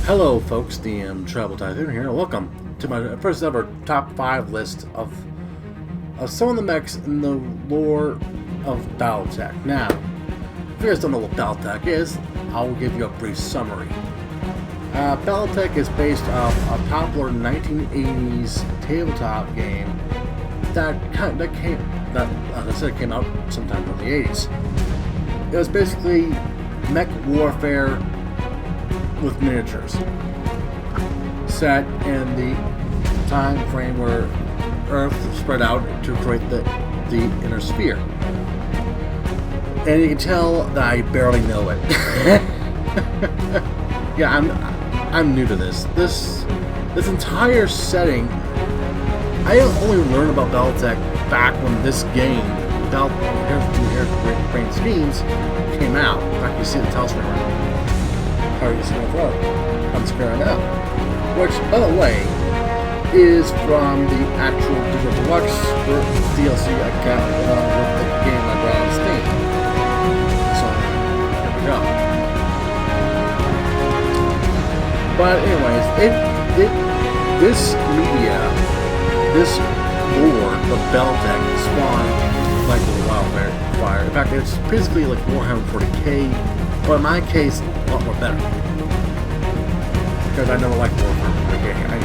Hello folks, DM Travel Typhoon here, and welcome to my first ever top 5 list of some of the mechs in the lore of Battletech. Now, if you guys don't know what Battletech is, I'll give you a brief summary. Battletech is based off a popular 1980s tabletop game that came out sometime in the 80s. It was basically mech warfare with miniatures, set in the time frame where Earth spread out to create the inner sphere. And you can tell that I barely know it. Yeah, I'm new to this. This entire setting, I only learned about Battletech back when this game, Brain Schemes, came out. In fact, you see the title screen right now. How you see my throat? I'm scaring out. Which, by the way, is from the actual Digital Deluxe DLC I got with the game I brought on Steam. So, here we go. But anyways, this media, this lore, the Battletech, spawned like a wildfire. In fact, it's basically like Warhammer 40k, but in my case, a lot more better. Because I never liked Warhammer 40k. I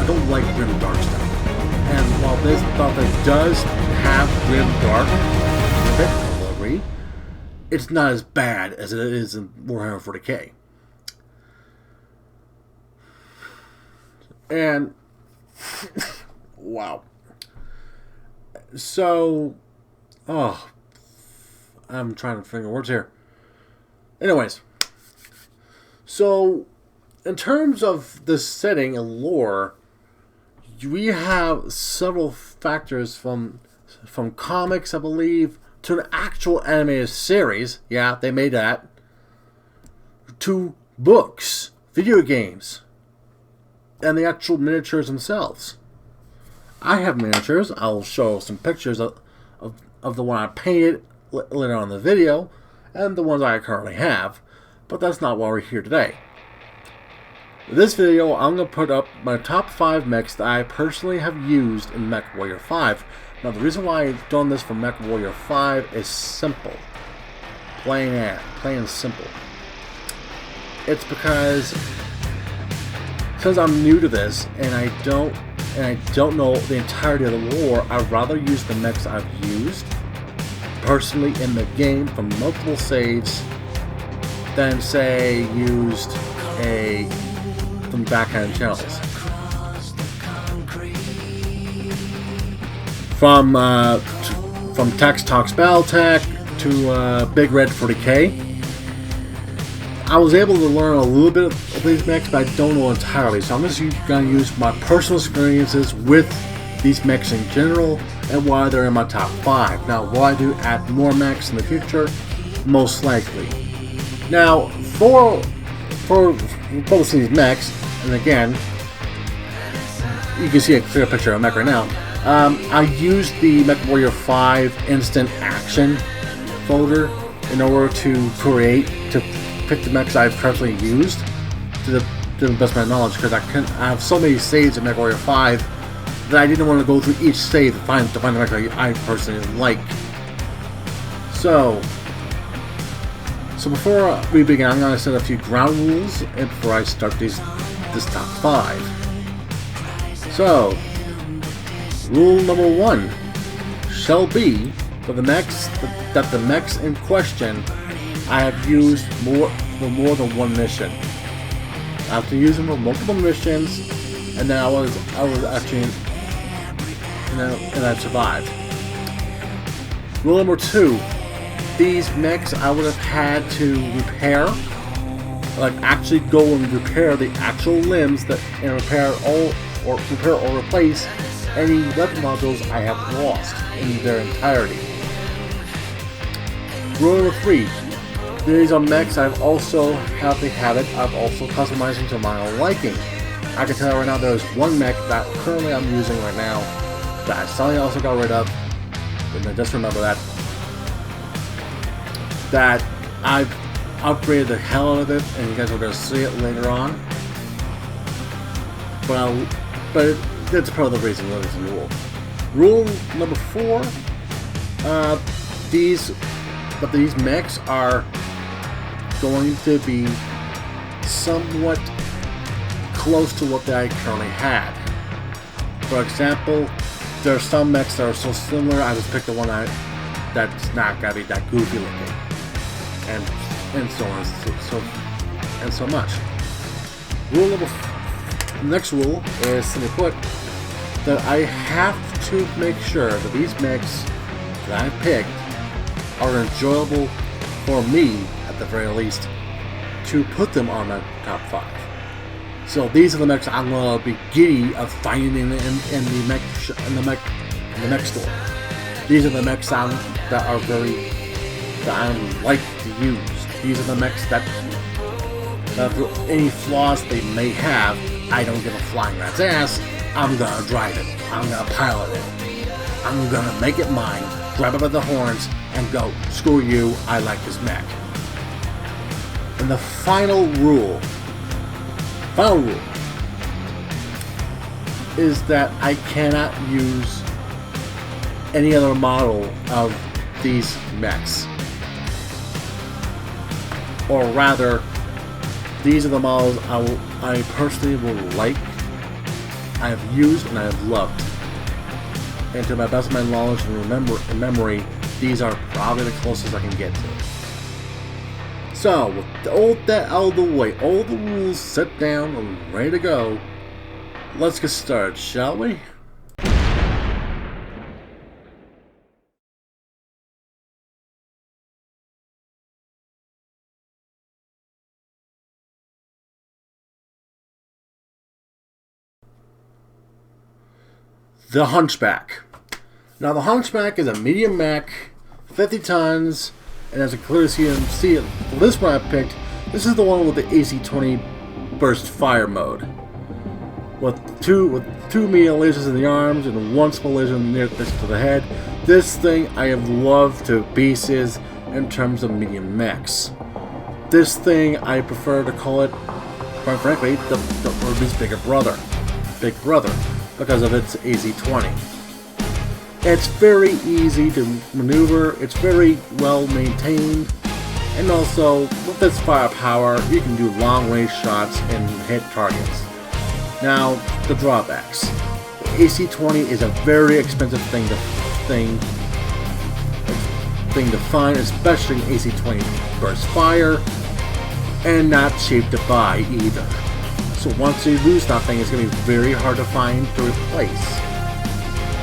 don't like grim dark stuff. And while this Battletech does have grim dark delivery, it's not as bad as it is in Warhammer 40k. And wow. So, I'm trying to finger words here. Anyways, so in terms of the setting and lore, we have several factors from comics, I believe, to an actual animated series. Yeah, they made that. To books, video games, and the actual miniatures themselves. I have miniatures. I'll show some pictures of the one I painted later on in the video, and the ones I currently have, but that's not why we're here today. In this video, I'm going to put up my top 5 mechs that I personally have used in Mechwarrior 5. Now, the reason why I've done this for Mechwarrior 5 is simple. Plain and simple. It's because since I'm new to this and I don't know the entirety of the lore, I'd rather use the mechs I've used personally in the game from multiple saves than, say, used from backhand channels. From Tex Talks Battletech to Big Red 40k. I was able to learn a little bit of these mechs, but I don't know entirely. So I'm just going to use my personal experiences with these mechs in general and why they're in my top 5. Now, will I do add more mechs in the future? Most likely. Now, for both these mechs, and again, you can see a clear picture of a mech right now. I used the Mechwarrior 5 instant action folder in order to pick the mechs I've personally used to the best of my knowledge, because I have so many saves in Mechwarrior 5 that I didn't want to go through each save to find the mech I personally like. So before we begin, I'm going to set a few ground rules before I start this top 5. So, rule number 1 shall be for the mechs that the mechs in question I have used for more than one mission. I have to use them for multiple missions, and then I was actually, and I survived. Rule number 2: these mechs I would have had to repair, like actually go and repair the actual limbs and repair or replace any weapon modules I have lost in their entirety. Rule number 3: these are mechs I've also have the habit of also customizing to my own liking. I can tell you right now there's one mech that currently I'm using right now that I suddenly also got rid of, and I just remember that I've upgraded the hell out of it, and you guys are going to see it later on. But that's part of the reason that it's a rule. Rule number 4: these mechs are going to be somewhat close to what I currently had. For example, there are some mechs that are so similar, I just picked the one that's not gonna be that goofy looking, and so on and so much. Next rule is simply put that I have to make sure that these mechs that I picked are enjoyable for me, at the very least, to put them on my top 5. So these are the mechs I'm gonna be giddy of finding in the mech store. These are the mechs that I like to use. These are the mechs that for any flaws they may have, I don't give a flying rat's ass. I'm gonna drive it. I'm gonna pilot it. I'm gonna make it mine, grab it by the horns, and go, screw you, I like this mech. And the final rule is that I cannot use any other model of these mechs. Or rather, these are the models I personally will like, I have used, and I have loved. And to my best of my knowledge and memory, these are probably the closest I can get to. So, with all that out of the way, all the rules set down and ready to go, let's get started, shall we? The Hunchback. Now, the Hunchback is a medium mech, 50 tons, and as you clearly see it, this one I picked, this is the one with the AC-20 burst fire mode. With two medium lasers in the arms and one small laser next to the head. This thing I have loved to pieces in terms of medium mechs. This thing I prefer to call it, quite frankly, the bigger brother. Big Brother, because of its AC-20. It's very easy to maneuver, it's very well maintained, and also with its firepower you can do long range shots and hit targets. Now, the drawbacks. The AC-20 is a very expensive thing to find, especially an AC-20 burst fire, and not cheap to buy either. So once you lose that thing, it's going to be very hard to find to replace.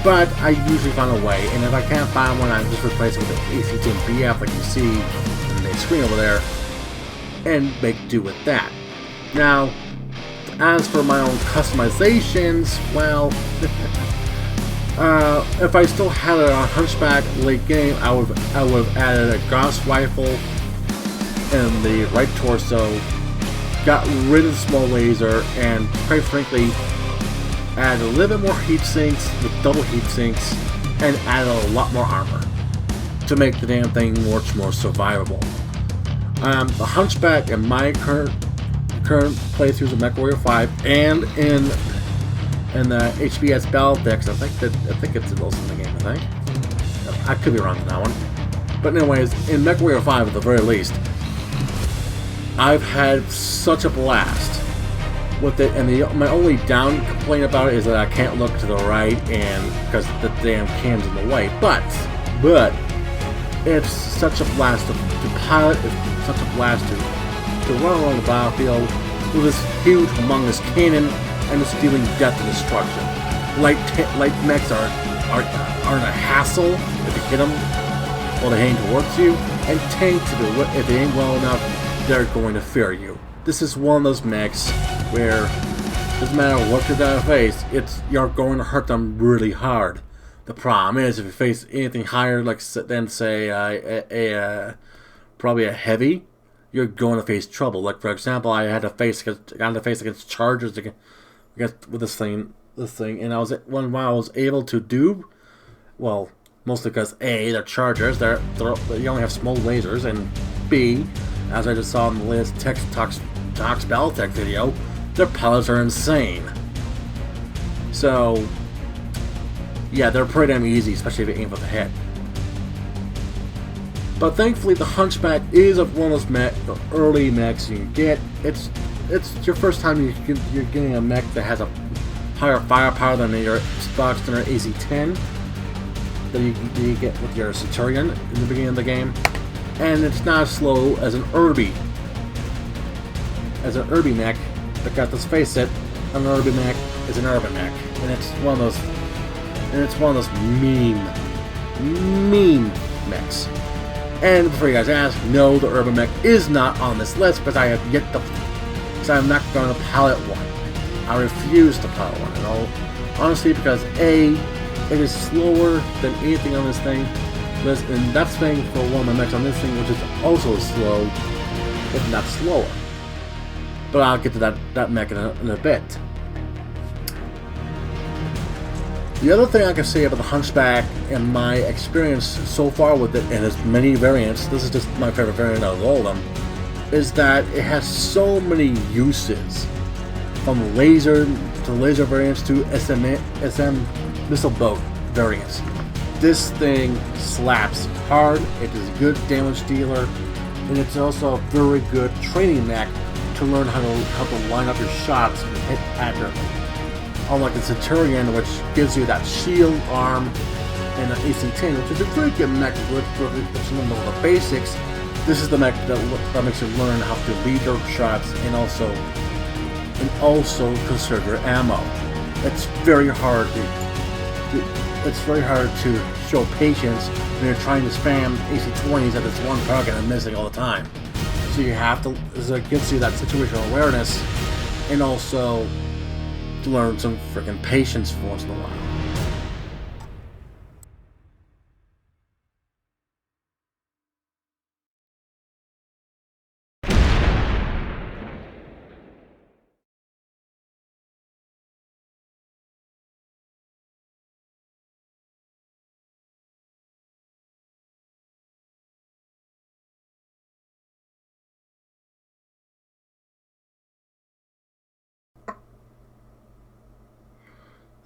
But I usually find a way, and if I can't find one, I just replace it with the AC-10BF like you see on the screen over there, and make do with that. Now, as for my own customizations, well, if I still had it on Hunchback late game, I would have added a Gauss rifle in the right torso, got rid of the small laser, and quite frankly, added a little bit more heat sinks with double heat sinks, and added a lot more armor to make the damn thing much more survivable. The Hunchback in my current playthroughs of Mechwarrior 5 and in the HBS Battletech, I think it's also in the game. I think I could be wrong on that one, but anyways, in Mechwarrior 5 at the very least, I've had such a blast with it, and my only down complaint about it is that I can't look to the right, and because the damn cam's in the way. But it's such a blast to pilot. It's such a blast to run along the battlefield with this huge, humongous cannon and just dealing death and destruction. Light mechs aren't a hassle if you hit them while they're heading towards you, and tanks, if they ain't well enough, they're going to fear you. This is one of those mechs where it doesn't matter what you're going to face, you're going to hurt them really hard. The problem is, if you face anything higher, than say probably a heavy, you're going to face trouble. Like for example, I had to face against chargers with this thing, and one while I was able to do mostly because A, they're chargers, they only have small lasers, and B, As I just saw in the latest Tech Talks Battletech video, their pilots are insane. So, yeah, they're pretty damn easy, especially if you aim for the head. But thankfully, the Hunchback is one of those early mechs you can get. It's your first time you're getting a mech that has a higher firepower than your stock standard AC-10 that you get with your Centurion in the beginning of the game, and it's not as slow as an Irby. As an Irby mech, but let's face it, an Irby mech is an Irby mech, and it's one of those mean mechs. And before you guys ask, no, the Urban Mech is not on this list because I have yet to. Because I'm not going to pilot one. I refuse to pilot one, and honestly, because A, it is slower than anything on this thing, and that's saying for one of my mechs on this thing, which is also slow, if not slower. But I'll get to that mech in a bit. The other thing I can say about the Hunchback and my experience so far with it, and its many variants, this is just my favorite variant out of all of them, is that it has so many uses. From laser to laser variants to SM missile boat variants. This thing slaps hard, it is a good damage dealer, and it's also a very good training mech to learn how to line up your shots and hit accurately. Unlike the Centurion, which gives you that shield arm and an AC-10, which is a very good mech with some of the basics. This is the mech that makes you learn how to lead your shots and also conserve your ammo. It's very hard to show patience when you're trying to spam AC-20s at this one target and missing all the time. So you have to. So it gives you that situational awareness and also to learn some freaking patience for once in a while.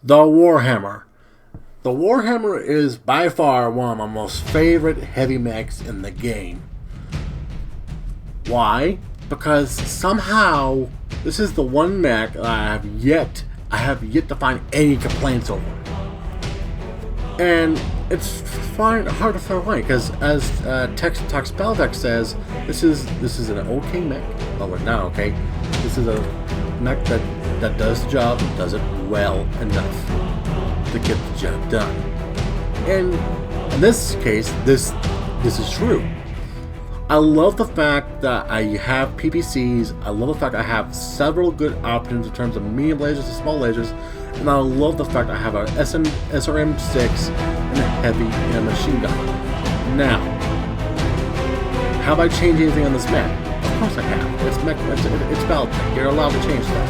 The Warhammer. The Warhammer is by far one of my most favorite heavy mechs in the game. Why? Because somehow this is the one mech that I have yet to find any complaints over. And it's hard to find why, because as Talks Battletech says, this is an okay mech. Oh, we're not okay. This is a mech that does the job, does it well enough to get the job done. And in this case, this is true. I love the fact that I have PPCs. I love the fact I have several good options in terms of medium lasers and small lasers. And I love the fact I have a SRM-6 and a heavy and a machine gun. Now, have I changed anything on this mech? Of course I have. It's Battletech. You're allowed to change that.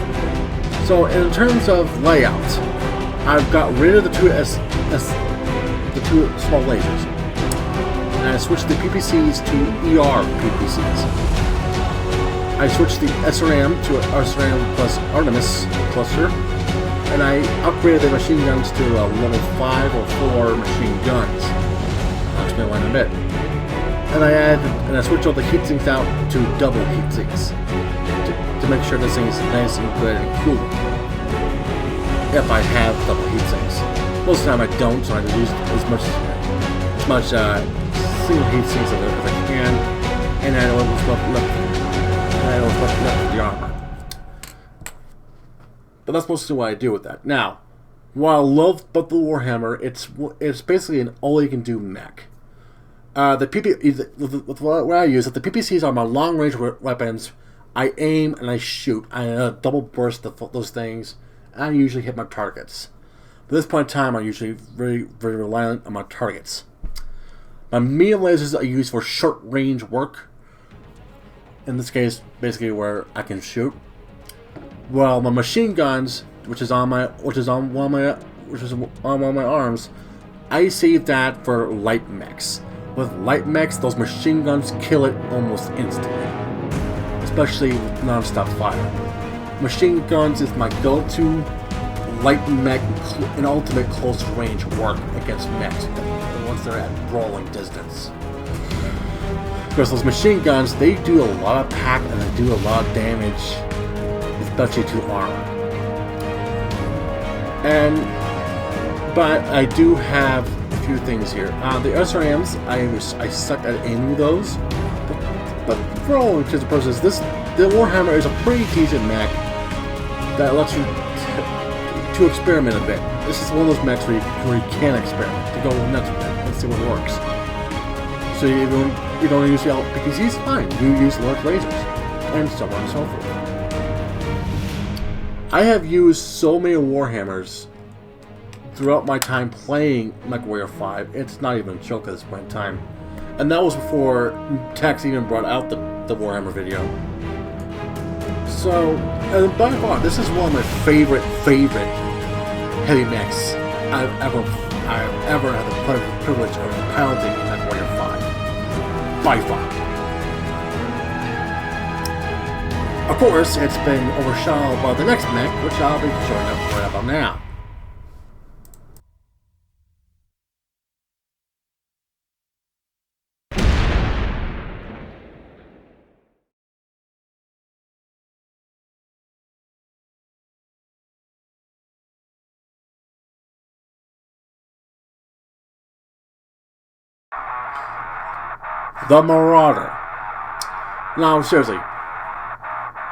So in terms of layouts, I've got rid of the two small lasers, and I switched the PPCs to ER PPCs. I switched the SRM to SRM plus Artemis cluster, and I upgraded the machine guns to a level 5 or 4 machine guns. I'll explain why in a bit. And I switched all the heat sinks out to double heat sinks to make sure this thing is nice and good and cool. If I have double heat sinks. Most of the time I don't, so I just use as much single heat sinks as I can, and I don't left the armor. But that's mostly what I do with that. Now, while I love the Warhammer, it's basically an all-you-can-do mech. What I use is the PPCs are my long-range weapons. I aim and I shoot. I double burst those things, and I usually hit my targets. At this point in time, I'm usually very, very reliant on my targets. My medium lasers are used for short-range work. In this case, basically where I can shoot. Well, my machine guns, which is on one of my arms, I save that for light mechs. With light mechs, those machine guns kill it almost instantly. especially with non-stop fire. Machine guns is my go-to light mech and ultimate close range work against mechs once they're at brawling distance. Because those machine guns, they do a lot of pack and they do a lot of damage, especially to armor. But I do have a few things here. The SRMs, I suck at aiming those, but for all intents and purposes, the Warhammer is a pretty decent mech that lets you to experiment a bit. This is one of those mechs where you can experiment, to go nuts with it and see what works. So you don't use the LPCs, fine. You use large lasers, and so on and so forth. I have used so many Warhammers throughout my time playing Mechwarrior 5, it's not even a joke at this point in time. And that was before Tex even brought out the Warhammer video. So, and by far, this is one of my favorite heavy mechs I've ever had the privilege of piloting in Mechwarrior 5. By far. Of course, it's been overshadowed by the next mech, which I'll be showing up right about now. The Marauder. Now, seriously,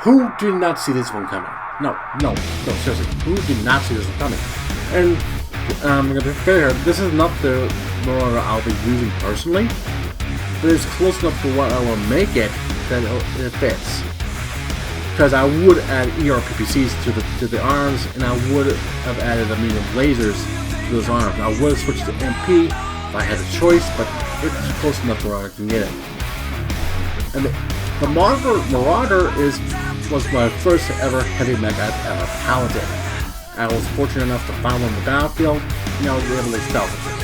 who did not see this one coming? No, seriously, who did not see this one coming? And I'm gonna be fair, this is not the Marauder I'll be using personally, but it's close enough to what I will make it that it fits. Because I would add ERPPCs to the arms, and I would have added a medium lasers to those arms. I would have switched to MP if I had a choice, but it's close enough where I can get it. And the Marauder was my first ever heavy mech I've ever piloted. I was fortunate enough to find one on the battlefield, and I was able to salvage it.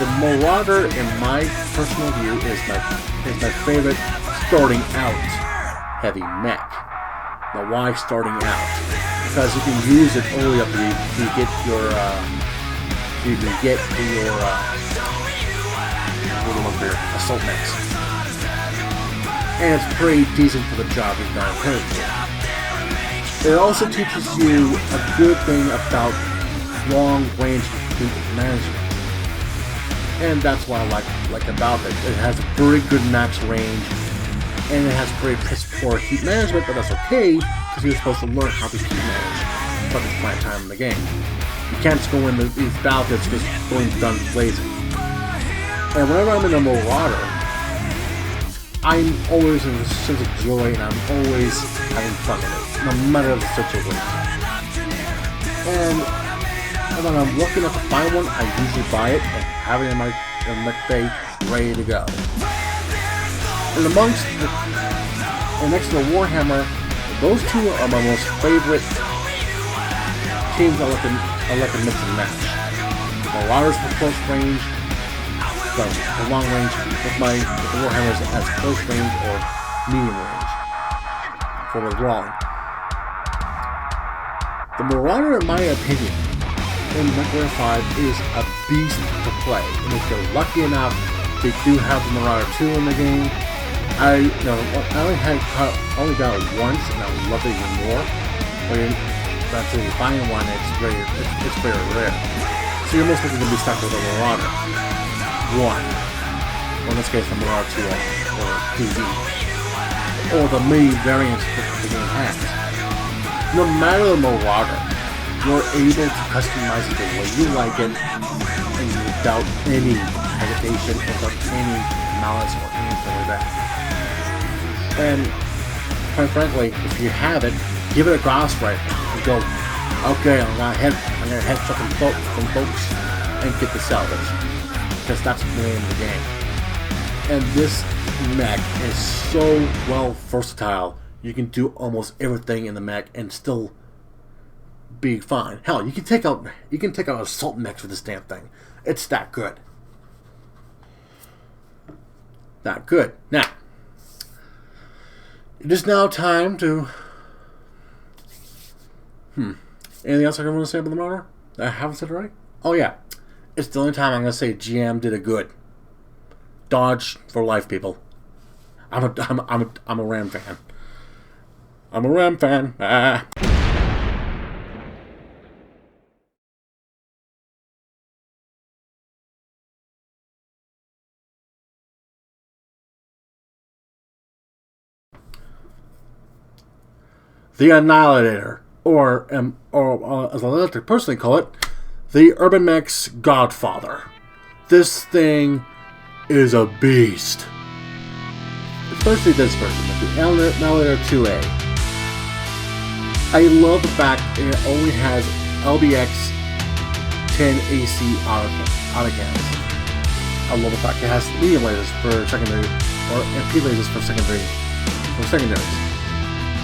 The Marauder, in my personal view, is my favorite starting out heavy mech. Now, why starting out? Because you can use it only up to you get your assault mechs. And it's pretty decent for the job you've got prepared for. It also teaches you a good thing about long-range management. And that's what I like about it. It has a pretty good max range, and it has pretty poor heat management, but that's okay, because you're supposed to learn how to heat manage for this point in time in the game. You can't just go in these battlefields just going guns blazing. And whenever I'm in a Marauder, I'm always in a sense of joy, and I'm always having fun with it, no matter the situation. And when I'm lucky enough to find one, I usually buy it and have it in my mech bay ready to go. And next to the Warhammer, those two are my most favorite teams I like to mix and match. Marauders for close range, the long range with the Warhammers as close range or medium range for withdrawing. The Marauder, in my opinion, in Mechwarrior 5 is a beast to play. And if you're lucky enough, they do have the Marauder 2 in the game. I only got it once, and I love it even more. But until you find one, it's very rare. So you're most likely going to be stuck with a Marauder 1, or in this case, the Marauder 2 or 2D, or the mini variants that the game has. No matter the Marauder, you're able to customize it the way you like it, and without any hesitation, without any malice or anything like that. And quite frankly, if you have it, give it a Gauss rifle and go, okay, I'm gonna head some folks and get the salvage, because that's the name of the game. And this mech is so well versatile. You can do almost everything in the mech and still be fine. Hell, you can take out assault mechs with this damn thing. It's that good. That good. Now, It is now time to... Anything else I want to say about the motor that I haven't said already? Oh yeah. It's the only time I'm going to say GM did it good. Dodge for life, people. I'm a Ram fan. I'm a Ram fan. Ah. The Annihilator, or as I like to personally call it, the Urban Mechs Godfather. This thing is a beast. Especially this version, the Annihilator 2A. I love the fact it only has LBX 10 AC autocannons. I love the fact it has medium lasers for secondary, or MP lasers for secondaries.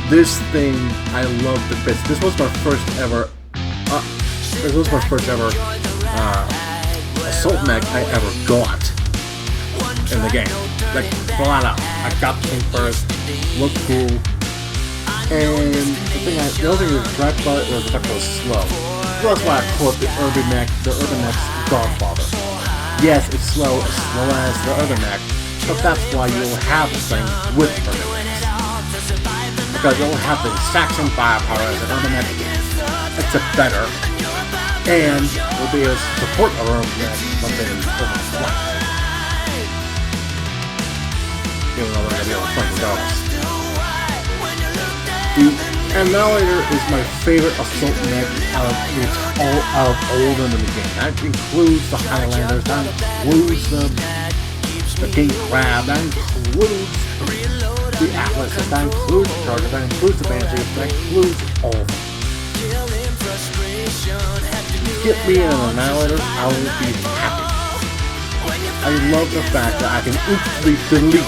This thing, I love the bits. This was my first ever assault mech I ever got in the game. Like, flat out. I got the thing first, looked cool, and the other thing was the fact that it was slow. So that's why I call it the Urban Mech's Godfather. Yes, it's slow as the Urban Mech, but that's why you'll have the thing with Urban Mechs. Because you'll have the exact same firepower as an Urban Mech. It's a better, and we'll be able to support our Urban Mech something over flight. Even though they're going to be able to fight regardless. The Annihilator is my favorite assault mech out of all of them in the game. That includes the Highlanders, that includes the King Crab, that includes the Atlas, that includes the Charger, that includes the Banshees, that includes all of them. Get me an Annihilator, I will be happy. I love the fact that I can instantly delete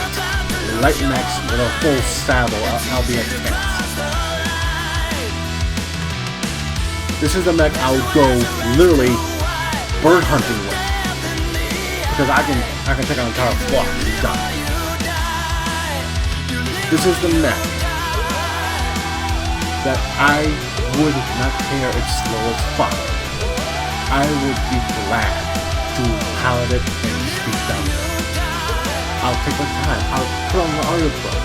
light mechs with a full saddle of LBX tanks. This is the mech I would go literally bird hunting with, because I can take an entire flock and be done. This is the mech that I would not care it's slow as fuck. I would be glad to pilot it and speed down there. I'll take my time. I'll put on the audiobook.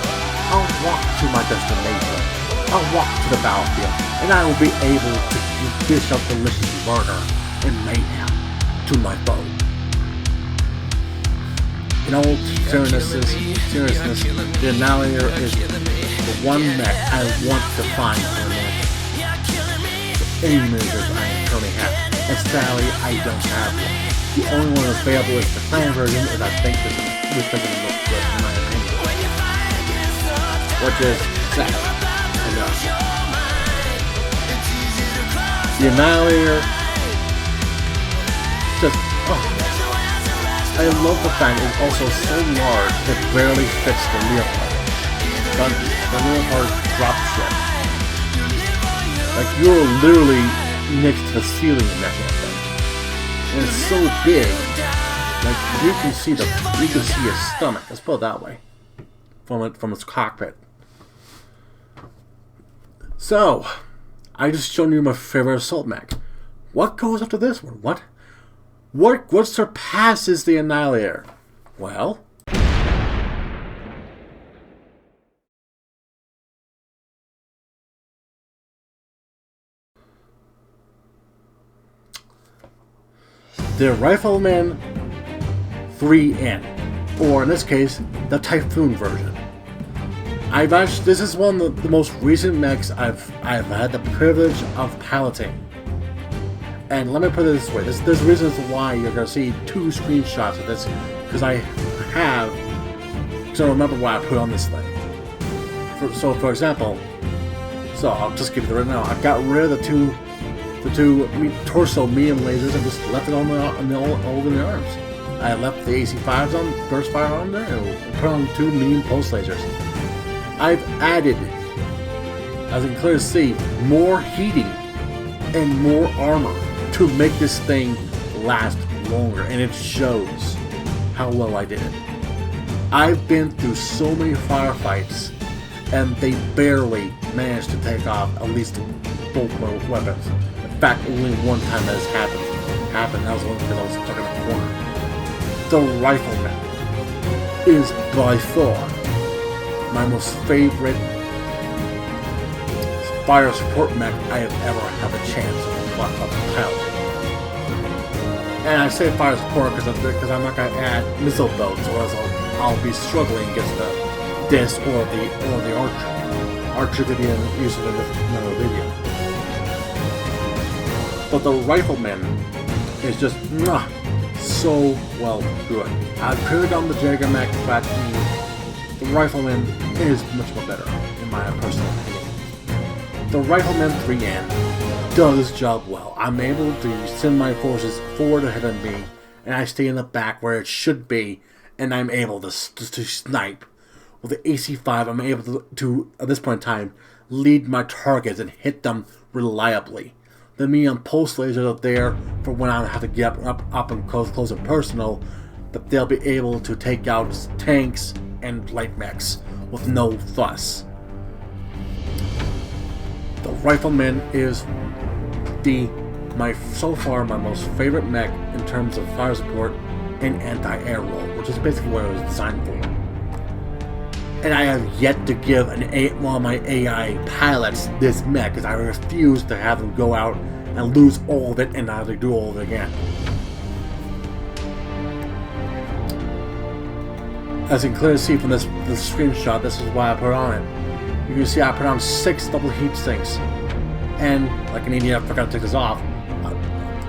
I'll walk to my destination. I'll walk to the battlefield, and I will be able to dish up delicious murder and mayhem to my foe. In all seriousness, the Annihilator is the one mech I want to find for any measures I currently have. And sadly, I don't have one. The only one available is the clan version, and I think this doesn't look good in my opinion. Which is sad. Enough. The Annihilator just, I love the fact it's also so large it barely fits the Leopard. The Leopard drop ship. Like, you're literally next to the ceiling in that thing. And it's so big, like you can see his stomach. Let's put it that way, from its cockpit. So, I just shown you my favorite assault mech. What goes after this one? What surpasses the Annihilator? Well, the Rifleman 3N, or in this case, the Typhoon version. This is one of the most recent mechs I've had the privilege of piloting. And let me put it this way: there's reasons why you're gonna see two screenshots of this, because I remember what I put on this thing. For example, I'll just give it right now. I got rid of the two torso medium lasers and just left it over the arms. I left the AC5s on, burst fire on there, and put on two medium pulse lasers. I've added, as you can clearly see, more heating and more armor to make this thing last longer, and it shows how well I did it. I've been through so many firefights and they barely managed to take off at least both my weapons. In fact, only one time that has happened. That was only because I was stuck in a corner. The Rifleman is by far my most favorite fire support mech I have ever had a chance of piloting. And I say fire support because I'm not going to add missile boats, or else I'll be struggling against the disc or the archer. Archer could be used in another video. But the Rifleman is just so well good. I could have done the Jaeger mech, but the Rifleman is much more better in my personal opinion. The Rifleman 3N does his job well. I'm able to send my forces forward ahead of me, and I stay in the back where it should be, and I'm able to snipe. With the AC-5, I'm able to, at this point in time, lead my targets and hit them reliably. The medium pulse lasers are there for when I have to get up and close and personal, that they'll be able to take out tanks and light mechs with no fuss. The Rifleman is so far my most favorite mech in terms of fire support and anti-air roll, which is basically what it was designed for. And I have yet to give one of my AI pilots this mech, because I refuse to have them go out and lose all of it and have to do all of it again. As you can clearly see from this screenshot, this is why I put on it. You can see I put on 6 double heat sinks. And like an idiot, I forgot to take this off.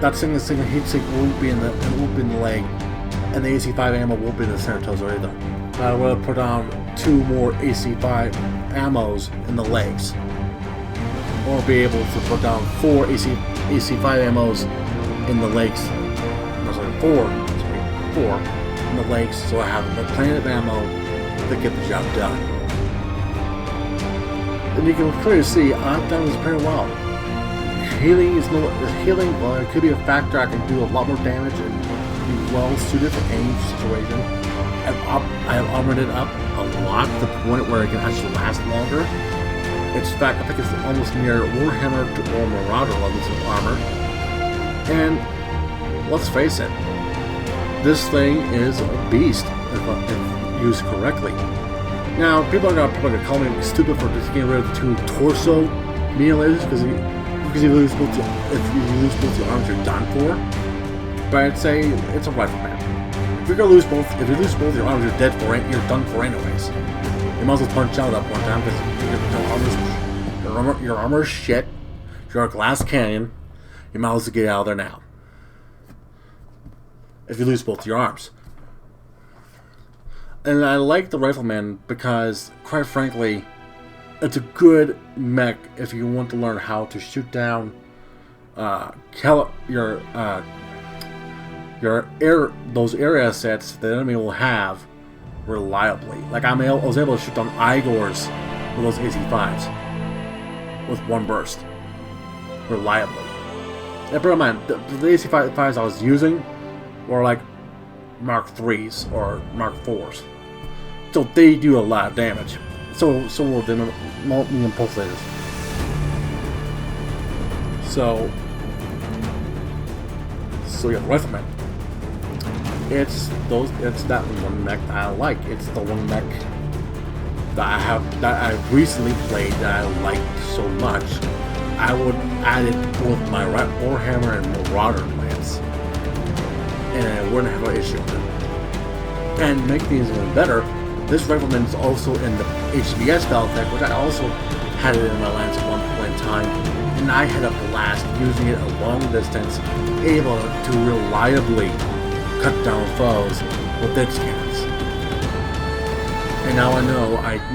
That single heat sink won't be in the leg, and the AC-5 ammo won't be in the center torso either. I will put on 2 more AC-5 ammos in the legs, or be able to put down 4 AC-5 ammos in the legs. Four in the legs, so I have plenty of ammo to get the job done. And you can clearly see I've done this pretty well. Healing, well, it could be a factor. I can do a lot more damage and be well suited for any situation. I have armored it up a lot to the point where it can actually last longer. In fact, I think it's almost near Warhammer or Marauder levels of armor. And let's face it, this thing is a beast if used correctly. Now, people are probably gonna call me stupid for just getting rid of the 2 torso mutilators because if you lose both the arms, you're done for. But I'd say it's a Rifleman. If you lose both your arms, you're done for anyways. You might as well punch out up one time because your armor is shit. You're a glass cannon. You might as well get out of there now. If you lose both your arms. And I like the Rifleman because, quite frankly, it's a good mech if you want to learn how to shoot down those air assets the enemy will have reliably. Like I was able to shoot down Igors with those AC-5s with 1 burst reliably. And bear in mind, the AC-5s I was using were like Mark 3s or Mark 4s. So they do a lot of damage. So will the medium pulse lasers. So yeah, Rifleman. It's that one mech that I like. It's the one mech that I've recently played that I liked so much. I would add it with my Warhammer and Marauder lance, and I wouldn't have an issue with it. And make things even better, this Rifleman is also in the HBS Battletech, which I also had it in my lance at one point in time, and I had a blast using it a long distance, able to reliably cut down foes with its cannons. And now I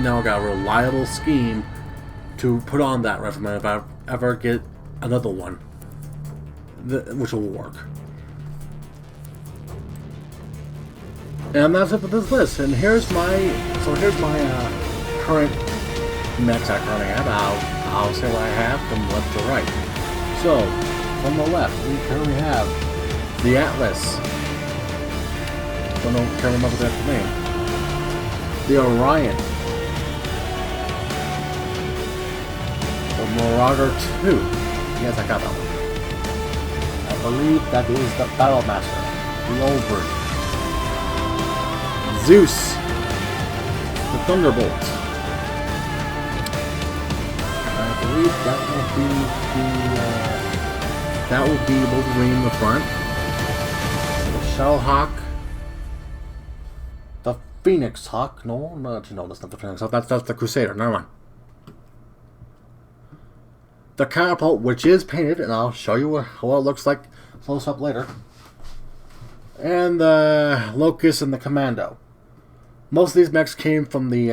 know I got a reliable scheme to put on that Rifleman if I ever get another one, which will work. And that's it for this list. And here's my current mechs I currently have. I'll say what I have from left to right. So from the left, we currently have the Atlas. Can't remember that name. The Orion. Marauder 2. Yes, I got that one. I believe that is the Battlemaster, the old version. Zeus, the Thunderbolt. I believe that will be Wolverine in the front. The Shellhawk. The Phoenix Hawk. No, that's not the Phoenix Hawk. That's the Crusader. Never mind. The Catapult, which is painted, and I'll show you how it looks like close up later. And the Locust and the Commando. Most of these mechs came from the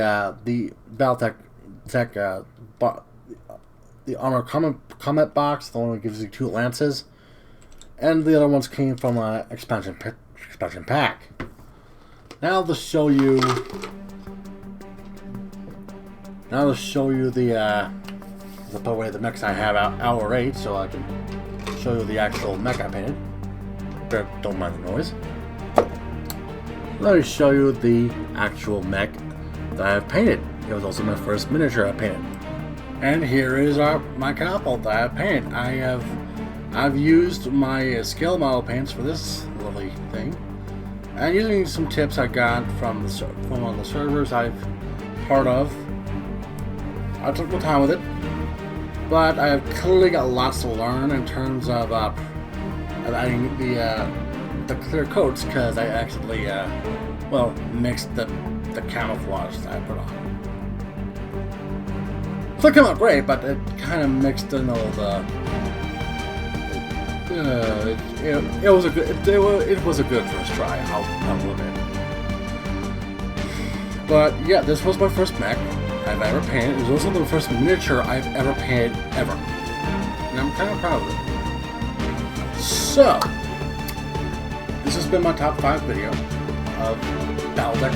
Battletech, the Armor Combat box. The one that gives you 2 lances, and the other ones came from expansion pack. Now to show you the way the mechs I have out already, so I can show you the actual mech I painted. Don't mind the noise. Let me show you the actual mech that I've painted. It was also my first miniature I painted. And here is my catapult that I've painted. I've used my scale model paints for this lovely thing, and using some tips I got from one of the servers I've part of. I took my time with it, but I've clearly got lots to learn in terms of adding the clear coats, because I actually mixed the camouflage that I put on. So it came out great, but it kind of mixed in all the. It was a good first try. I'll admit. But yeah, this was my first mech I've ever painted. It was also the first miniature I've ever painted ever, and I'm kind of proud of it. So this has been my top 5 video of Battletech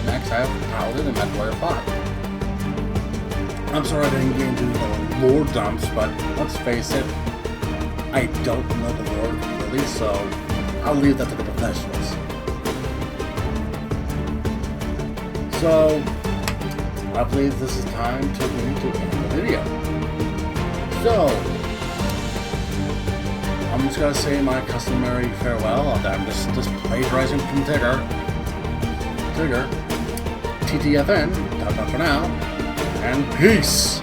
Mechs I have piloted in Mechwarrior 5. I'm sorry I didn't get into the lore dumps, but let's face it, I don't know the lore completely, so I'll leave that to the professionals. So I believe this is time to get into the video. So I'm just gonna say my customary farewell. I'm just plagiarizing from Tigger. TTFN. For now. And peace!